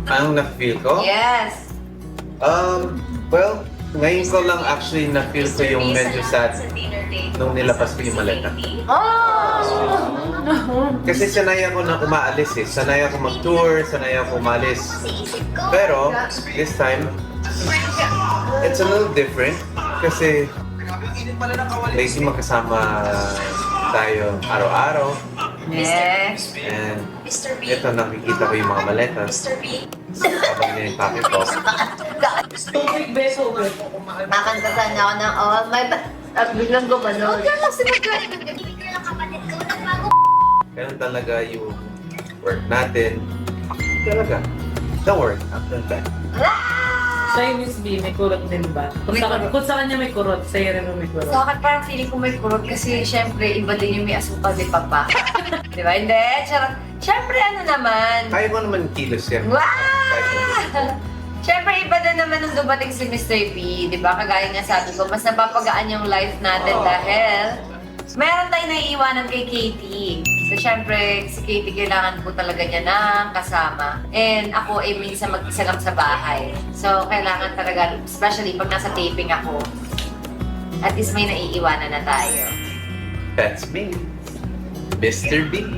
Anong na-feel ko? Yes. Well, ngayon ko lang actually na-feel ko yung medyo sad nung nilabas ko yung maleta. Oh! Kasi sanay ako na umaalis eh. Sanay ako mag-tour, sanay ako umalis. Pero, this time, it's a little different. Kasi, lately magkasama tayo araw-araw. Yes. And, ito nakikita ko yung mga maletas. Habang niya yung packet ko. Nakantasan niya ako ng all my at biglang gumanon. Okay lang si magkain. Ganun talaga yung work natin. Talaga. Don't worry, I'm done back. Sa'yo, Miss B, may kurot din ba? Kung sa kanya may kurot, sa'yo rin may kurot. Sa akin parang feeling ko may kurot kasi syempre iba din yung may asukal di papa. Di ba? Hindi. Charot. Syempre ano naman. Kaya mo naman kilos yan. Wow! Kahit ano. Syempre iba din naman nung dumating si Mr. B. Di ba? Kagaya nga sabi ko, mas napapagaan yung life natin dahil meron tayong naiiwanan kay Katie. So, syempre, si Katie kailangan po talaga niya ng kasama. And ako ay minsan mag-isa lang sa bahay. So, kailangan talaga, especially pag nasa taping ako, at least may naiiwanan na tayo. That's me. Mr. B.